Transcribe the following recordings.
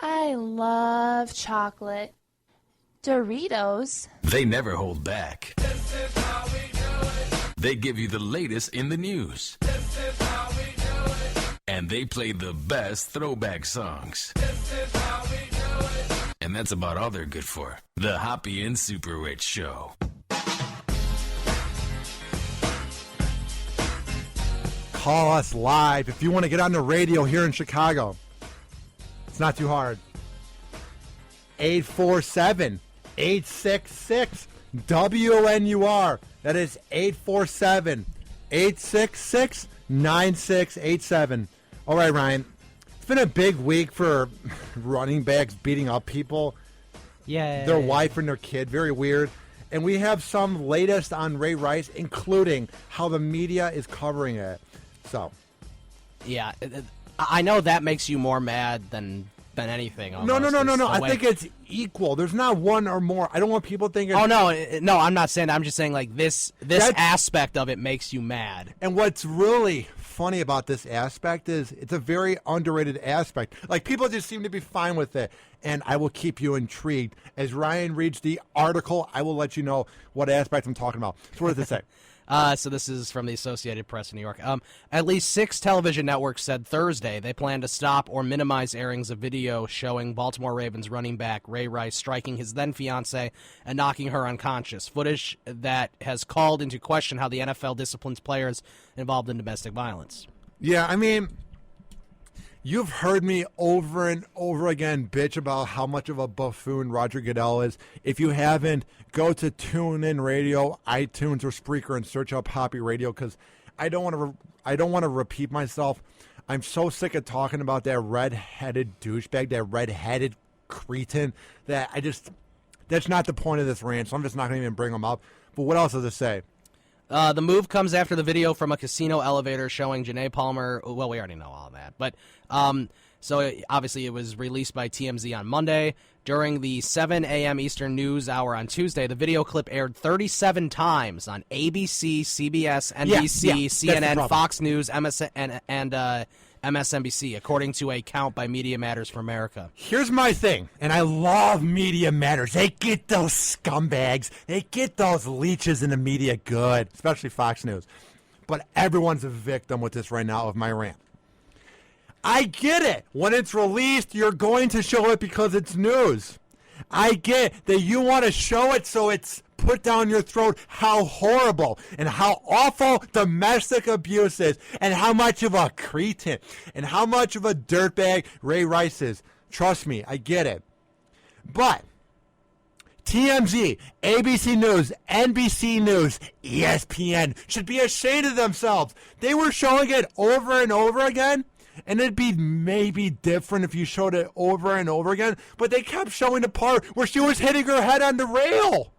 I love chocolate. Doritos. They never hold back. This is how we do it. They give you the latest in the news. This is how we do it. And they play the best throwback songs. This is how we do it. And that's about all they're good for. The Hoppe and uperRICH Show. Call us live if you want to get on the radio here in Chicago. It's not too hard. 847-866-WNUR. That is 847-866-9687. All right, Ryan. It's been a big week for running backs beating up people. Yeah. Their wife and their kid. Very weird. And we have some latest on Ray Rice, including how the media is covering it. So, yeah, I know that makes you more mad than anything. No. I think it's equal. There's not one or more. I don't want people thinking. Oh no, I'm not saying that. I'm just saying like this aspect of it makes you mad. And what's really funny about this aspect is it's a very underrated aspect. Like people just seem to be fine with it. And I will keep you intrigued as Ryan reads the article. I will let you know what aspect I'm talking about. So what does it say? So this is from the Associated Press in New York. At least 6 television networks said Thursday they plan to stop or minimize airings of video showing Baltimore Ravens running back Ray Rice striking his then-fiancée and knocking her unconscious, footage that has called into question how the NFL disciplines players involved in domestic violence. Yeah, I mean, you've heard me over and over again bitch about how much of a buffoon Roger Goodell is. If you haven't, go to TuneIn Radio, iTunes, or Spreaker and search up Hoppe Radio because I don't want to repeat myself. I'm so sick of talking about that red-headed douchebag, that red-headed cretin, that that's not the point of this rant, so I'm just not going to even bring him up. But what else does it say? The move comes after the video from a casino elevator showing Janay Palmer. Well, we already know all that. But so obviously it was released by TMZ on Monday. During the 7 a.m. Eastern News Hour on Tuesday, the video clip aired 37 times on ABC, CBS, NBC, CNN, Fox News, MSN, and MSNBC, according to a count by Media Matters for America. Here's my thing, and I love Media Matters. They get those scumbags. They get those leeches in the media good, especially Fox News. But everyone's a victim with this right now of my rant. I get it. When it's released, you're going to show it because it's news. I get that you want to show it so it's put down your throat how horrible and how awful domestic abuse is and how much of a cretin and how much of a dirtbag Ray Rice is. Trust me, I get it. But TMZ, ABC News, NBC News, ESPN should be ashamed of themselves. They were showing it over and over again. And it'd be maybe different if you showed it over and over again. But they kept showing the part where she was hitting her head on the rail.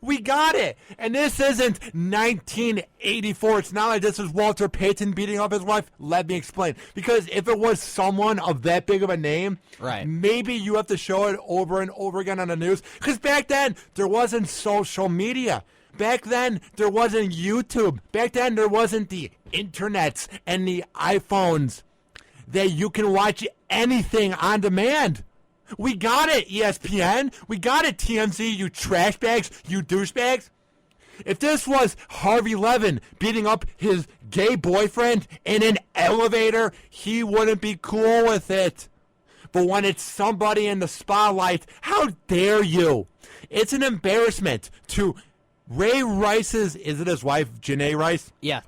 We got it. And this isn't 1984. It's not like this is Walter Payton beating up his wife. Let me explain. Because if it was someone of that big of a name, right, maybe you have to show it over and over again on the news. Because back then, there wasn't social media. Back then, there wasn't YouTube. Back then, there wasn't the internets and the iPhones that you can watch anything on demand. We got it, ESPN. We got it, TMZ, you trash bags, you douchebags. If this was Harvey Levin beating up his gay boyfriend in an elevator, he wouldn't be cool with it. But when it's somebody in the spotlight, how dare you? It's an embarrassment to Ray Rice's, is it his wife, Janay Rice? Yeah.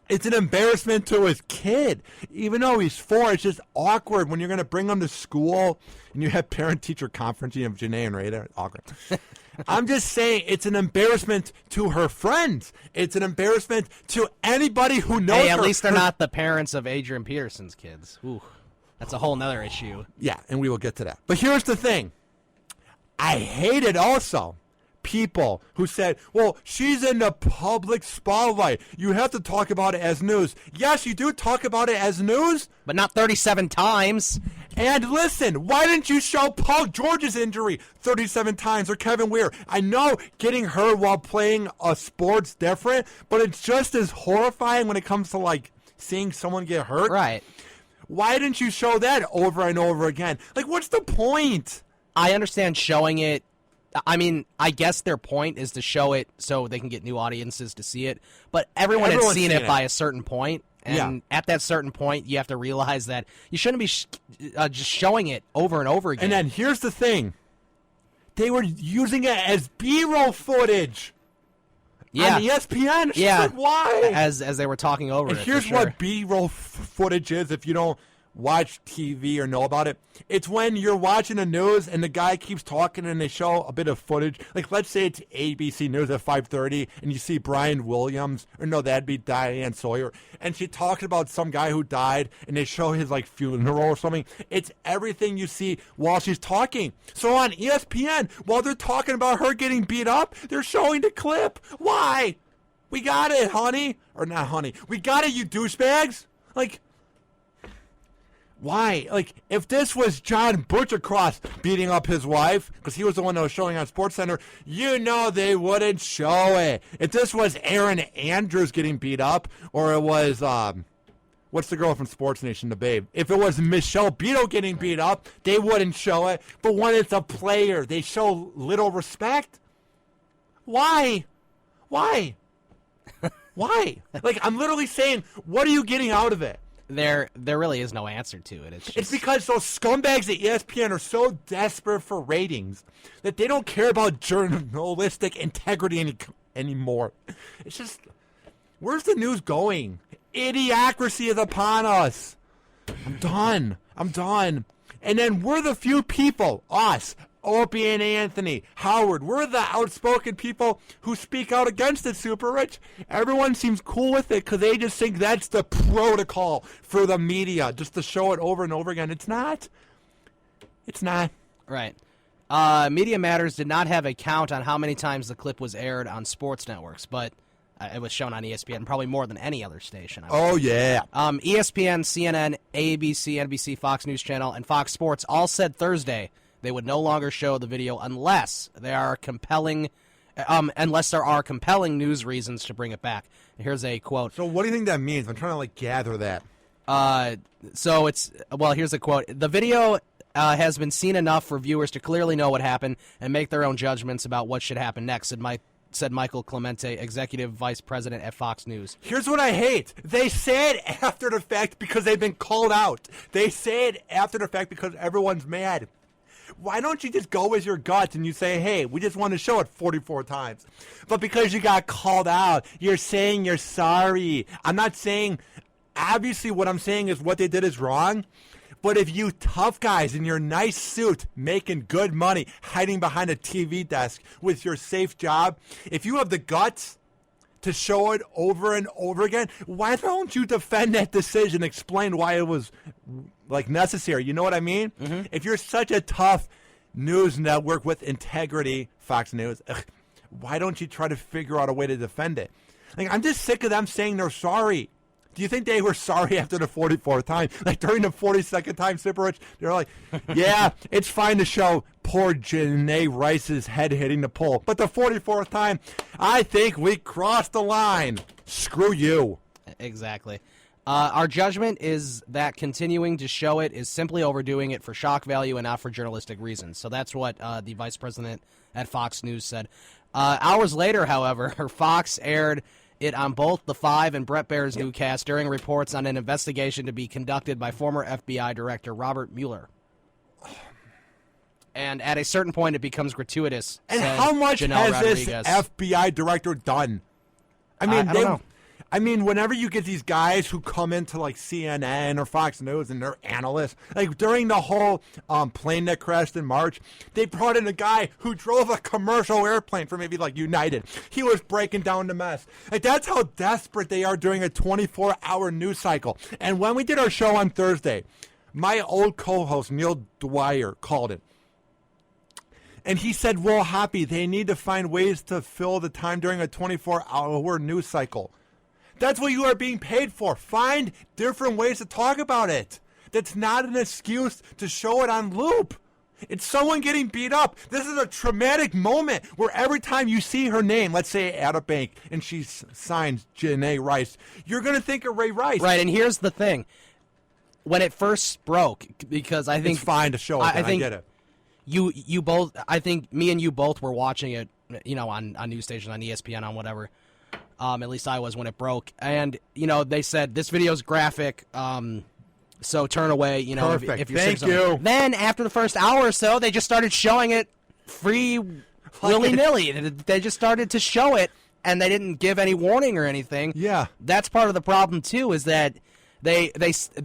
It's an embarrassment to his kid. Even though he's 4, it's just awkward when you're going to bring him to school and you have parent-teacher conference, you have Janay and Ray there. Awkward. I'm just saying it's an embarrassment to her friends. It's an embarrassment to anybody who knows her. Hey, at least they're not the parents of Adrian Peterson's kids. Ooh, that's a whole nother issue. Yeah, and we will get to that. But here's the thing. I hate it also. People who said, well, she's in the public spotlight. You have to talk about it as news. Yes, you do talk about it as news. But not 37 times. And listen, why didn't you show Paul George's injury 37 times or Kevin Weir? I know getting hurt while playing a sport's different, but it's just as horrifying when it comes to, like, seeing someone get hurt. Right. Why didn't you show that over and over again? Like, what's the point? I understand showing it. I mean, I guess their point is to show it so they can get new audiences to see it. But everyone's had seen it by a certain point. And at that certain point, you have to realize that you shouldn't be just showing it over and over again. And then here's the thing. They were using it as B-roll footage. On ESPN. It's just like, why? As they were talking over and it. Here's what B-roll footage is if you don't watch TV or know about it. It's when you're watching the news and the guy keeps talking and they show a bit of footage. Like, let's say it's ABC News at 5:30 and you see Brian Williams, or no, that'd be Diane Sawyer, and she talks about some guy who died and they show his, like, funeral or something. It's everything you see while she's talking. So on ESPN, while they're talking about her getting beat up, they're showing the clip. Why? We got it, honey. Or not honey. We got it, you douchebags. Like, why? Like, if this was John Butchercross beating up his wife, because he was the one that was showing on SportsCenter, you know they wouldn't show it. If this was Aaron Andrews getting beat up, or it was, what's the girl from Sports Nation, the babe? If it was Michelle Beto getting beat up, they wouldn't show it. But when it's a player, they show little respect? Why? Why? Why? Like, I'm literally saying, what are you getting out of it? There really is no answer to it. It's because those scumbags at ESPN are so desperate for ratings that they don't care about journalistic integrity anymore. It's just, where's the news going? Idiocracy is upon us. I'm done. And then we're the few people, us, Opie and Anthony, Howard, we're the outspoken people who speak out against it, Super Rich. Everyone seems cool with it because they just think that's the protocol for the media, just to show it over and over again. It's not. Right. Media Matters did not have a count on how many times the clip was aired on sports networks, but it was shown on ESPN, probably more than any other station. Yeah. ESPN, CNN, ABC, NBC, Fox News Channel, and Fox Sports all said Thursday they would no longer show the video unless there are compelling news reasons to bring it back. Here's a quote. So what do you think that means? I'm trying to gather that. Here's a quote. The video has been seen enough for viewers to clearly know what happened and make their own judgments about what should happen next, said Michael Clemente, executive vice president at Fox News. Here's what I hate. They say it after the fact because they've been called out. They say it after the fact because everyone's mad. Why don't you just go with your guts and you say, hey, we just want to show it 44 times. But because you got called out, you're saying you're sorry. I'm not saying, obviously what I'm saying is what they did is wrong. But if you tough guys in your nice suit, making good money, hiding behind a TV desk with your safe job, if you have the guts to show it over and over again, why don't you defend that decision, explain why it was necessary? You know what I mean? Mm-hmm. If you're such a tough news network with integrity, Fox News, why don't you try to figure out a way to defend it? I'm just sick of them saying they're sorry. Do you think they were sorry after the 44th time? During the 42nd time, Super Rich, they're like, yeah, it's fine to show poor Janay Rice's head hitting the pole. But the 44th time, I think we crossed the line. Screw you. Exactly. Our judgment is that continuing to show it is simply overdoing it for shock value and not for journalistic reasons. So that's what the vice president at Fox News said. Hours later, however, Fox aired it on both the 5 and Brett Baer's newscast during reports on an investigation to be conducted by former FBI Director Robert Mueller. And at a certain point, it becomes gratuitous. And how much has this FBI director done? I don't know. I mean, whenever you get these guys who come into CNN or Fox News and they're analysts, during the whole plane that crashed in March, they brought in a guy who drove a commercial airplane for maybe United. He was breaking down the mess. That's how desperate they are during a 24-hour news cycle. And when we did our show on Thursday, my old co-host Neil Dwyer called it. And he said, well, Hoppy, they need to find ways to fill the time during a 24-hour news cycle. That's what you are being paid for. Find different ways to talk about it. That's not an excuse to show it on loop. It's someone getting beat up. This is a traumatic moment where every time you see her name, let's say at a bank, and she signs Janay Rice, you're going to think of Ray Rice. Right, and here's the thing. when it first broke, because I think it's fine to show it. I get it. You both, I think me and you both were watching it, on news stations, on ESPN, on whatever. At least I was when it broke. And, they said, this video's graphic, so turn away, Perfect. if you're Thank you. Then, after the first hour or so, they just started showing it free, willy-nilly. They just started to show it, and they didn't give any warning or anything. Yeah. That's part of the problem, too, is that they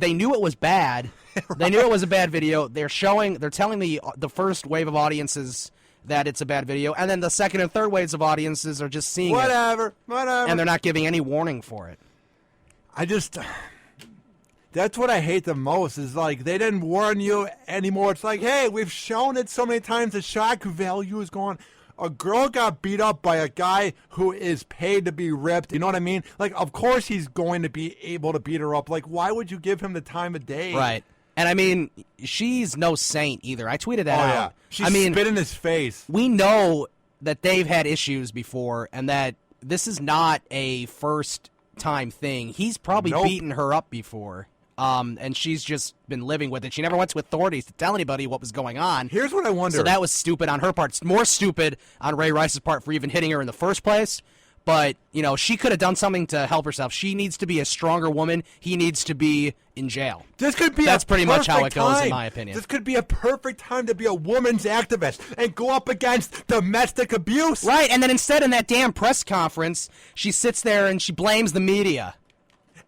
knew it was bad. Right. They knew it was a bad video. They're telling the first wave of audiences that it's a bad video, and then the second and third waves of audiences are just seeing whatever, and they're not giving any warning for it. That's what I hate the most, is like they didn't warn you anymore. It's like, hey, we've shown it so many times, the shock value is gone. A girl got beat up by a guy who is paid to be ripped. You know what I mean? Like, of course he's going to be able to beat her up. Like, why would you give him the time of day? Right. And I mean, she's no saint either. I tweeted that out. Yeah. She spit in his face. We know that they've had issues before, and that this is not a first-time thing. He's probably beaten her up before, and she's just been living with it. She never went to authorities to tell anybody what was going on. Here's what I wonder. So that was stupid on her part. It's more stupid on Ray Rice's part for even hitting her in the first place. But, she could have done something to help herself. She needs to be a stronger woman. He needs to be in jail. That's pretty much how it goes, in my opinion. This could be a perfect time to be a woman's activist and go up against domestic abuse. Right, and then instead in that damn press conference, she sits there and she blames the media.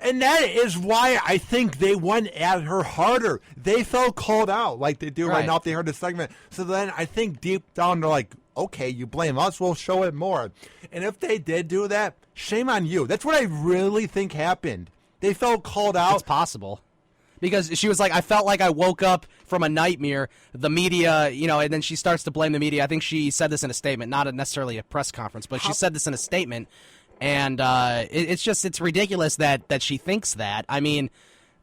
And that is why I think they went at her harder. They felt called out like they do right now if they heard the segment. So then I think deep down they're like, okay, you blame us, we'll show it more. And if they did do that, shame on you. That's what I really think happened. They felt called out. It's possible. Because she was like, I felt like I woke up from a nightmare. The media, and then she starts to blame the media. I think she said this in a statement, not necessarily a press conference, but she said this in a statement. And it's ridiculous that she thinks that. I mean,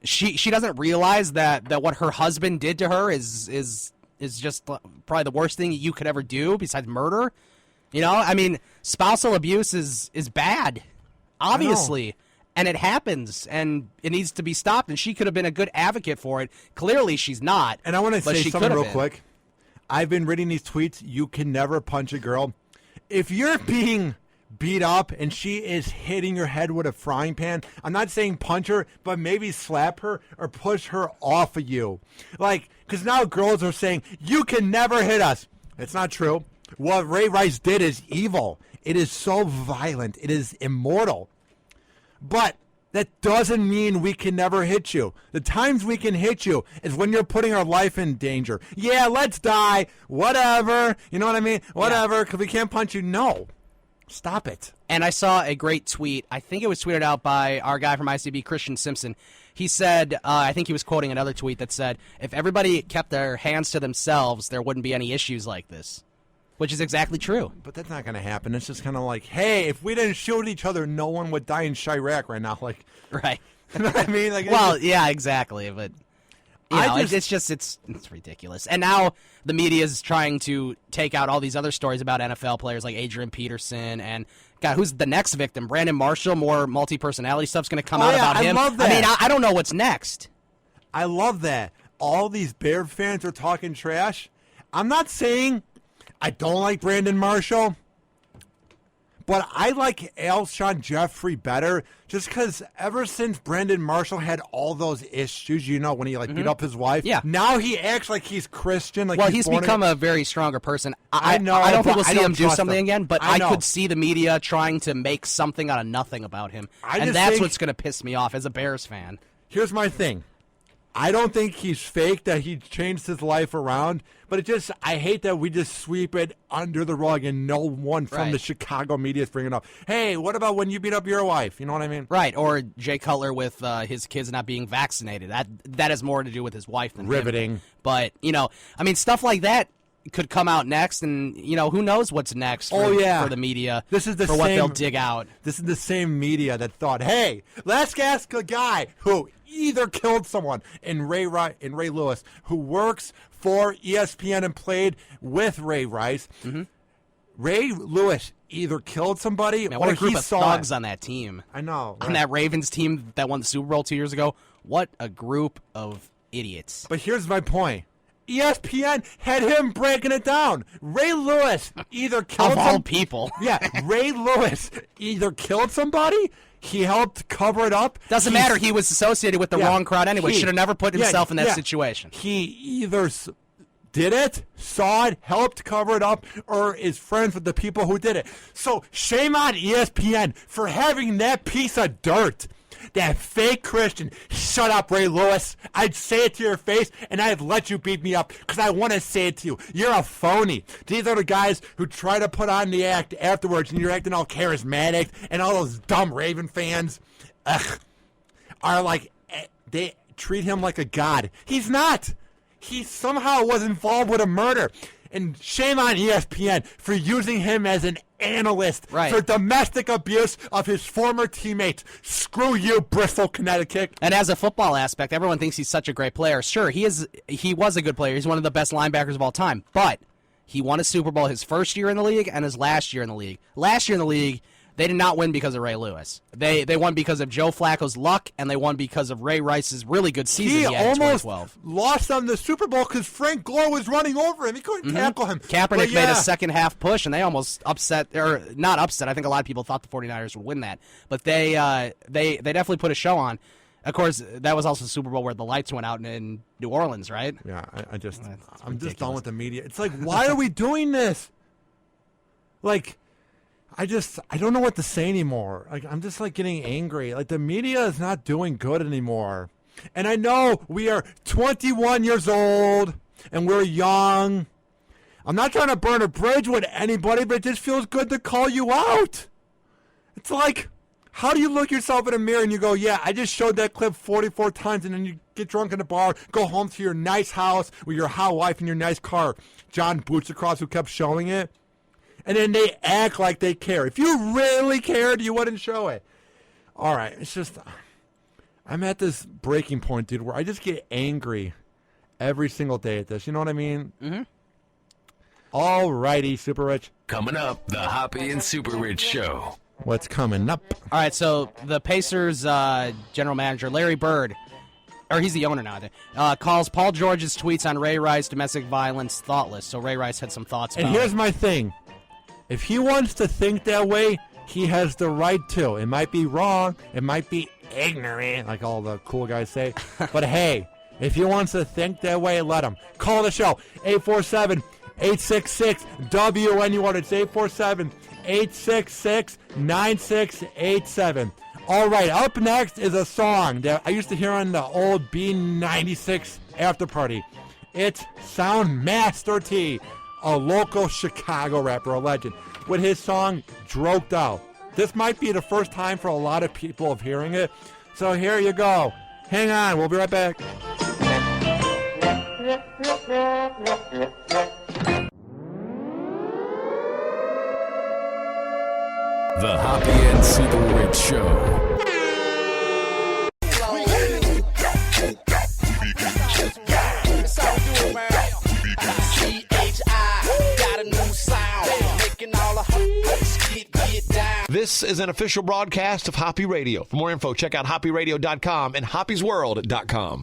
she doesn't realize that what her husband did to her is just probably the worst thing you could ever do besides murder. I mean, spousal abuse is bad, obviously, and it happens, and it needs to be stopped, and she could have been a good advocate for it. Clearly, she's not. And I want to say something real quick. I've been reading these tweets. You can never punch a girl. If you're being beat up and she is hitting your head with a frying pan, I'm not saying punch her, but maybe slap her or push her off of you. Like, because now girls are saying, you can never hit us. It's not true. What Ray Rice did is evil. It is so violent. It is immortal. But that doesn't mean we can never hit you. The times we can hit you is when you're putting our life in danger. Yeah, let's die. Whatever. You know what I mean? Whatever, because we can't punch you. No. Stop it. And I saw a great tweet. I think it was tweeted out by our guy from ICB, Christian Simpson. He said, I think he was quoting another tweet that said, if everybody kept their hands to themselves, there wouldn't be any issues like this. Which is exactly true. But that's not going to happen. It's just kind of like, hey, if we didn't shoot each other, no one would die in Chirac right now. Like, right. You know what I mean? Like, well, yeah, exactly. But it's ridiculous. And now the media is trying to take out all these other stories about NFL players like Adrian Peterson and God, who's the next victim? Brandon Marshall. More multi-personality stuff's going to come out about him. I love that. I mean, I don't know what's next. I love that. All these Bear fans are talking trash. I'm not saying I don't like Brandon Marshall, but I like Alshon Jeffrey better just because ever since Brandon Marshall had all those issues, when he beat up his wife, now he acts like he's Christian. Like he's become a very stronger person. I know. I don't think we'll see him do something again, but I could see the media trying to make something out of nothing about him. And that's what's going to piss me off as a Bears fan. Here's my thing. I don't think he's fake that he changed his life around, but I hate that we just sweep it under the rug and no one from the Chicago media is bringing it up. Hey, what about when you beat up your wife? You know what I mean? Right, or Jay Cutler with his kids not being vaccinated. That has more to do with his wife than riveting. Him. But, I mean, stuff like that could come out next, and, who knows what's next for the media, what they'll dig out. This is the same media that thought, hey, let's ask a guy who either killed someone in Ray Lewis, who works for ESPN and played with Ray Rice. Mm-hmm. Ray Lewis either killed somebody what or a group he of saw thugs it. on that team. I know. On that Ravens team that won the Super Bowl 2 years ago. What a group of idiots. But here's my point. ESPN had him breaking it down. Ray Lewis either killed Of all people. Yeah, Ray Lewis either killed somebody, he helped cover it up. Doesn't matter. He was associated with the wrong crowd anyway. Should have never put himself in that situation. He either did it, saw it, helped cover it up, or is friends with the people who did it. So shame on ESPN for having that piece of dirt. That fake Christian. Shut up, Ray Lewis. I'd say it to your face, and I'd let you beat me up because I want to say it to you. You're a phony. These are the guys who try to put on the act afterwards, and you're acting all charismatic, and all those dumb Raven fans are like, they treat him like a god. He's not. He somehow was involved with a murder. And shame on ESPN for using him as an analyst for domestic abuse of his former teammates. Screw you, Bristol, Connecticut. And as a football aspect, everyone thinks he's such a great player. Sure, he was a good player. He's one of the best linebackers of all time. But he won a Super Bowl his first year in the league and his last year in the league. Last year in the league, they did not win because of Ray Lewis. They won because of Joe Flacco's luck, and they won because of Ray Rice's really good season he had in 2012. Lost on the Super Bowl because Frank Gore was running over him. He couldn't tackle him. Kaepernick made a second-half push, and they almost upset, or not upset. I think a lot of people thought the 49ers would win that. But they definitely put a show on. Of course, that was also the Super Bowl where the lights went out in New Orleans, right? Yeah, I'm just done with the media. It's like, why are we doing this? Like, I don't know what to say anymore. Like, I'm just like getting angry. Like, the media is not doing good anymore. And I know we are 21 years old and we're young. I'm not trying to burn a bridge with anybody, but it just feels good to call you out. It's like, how do you look yourself in a mirror and you go, yeah, I just showed that clip 44 times, and then you get drunk in the bar, go home to your nice house with your hot wife and your nice car. John Boots across, who kept showing it. And then they act like they care. If you really cared, you wouldn't show it. All right, it's just, I'm at this breaking point, dude, where I just get angry every single day at this. You know what I mean? Mm-hmm. All righty, Super Rich. Coming up, the Hoppe and Super Rich Show. What's coming up? All right, so the Pacers general manager, Larry Bird, or he's the owner now, calls Paul George's tweets on Ray Rice domestic violence thoughtless. So Ray Rice had some thoughts about it. And here's my thing. If he wants to think that way, he has the right to. It might be wrong. It might be ignorant, like all the cool guys say. But hey, if he wants to think that way, let him. Call the show, 847-866-WNUR. It's 847-866-9687. All right, up next is a song that I used to hear on the old B96 after party. It's Soundmaster T, a local Chicago rapper, a legend, with his song Droked Out. This might be the first time for a lot of people of hearing it, so here you go. Hang on, we'll be right back. The Hoppe and Super Rich Show. This is an official broadcast of Hoppe Radio. For more info, check out hopperadio.com and hoppesworld.com.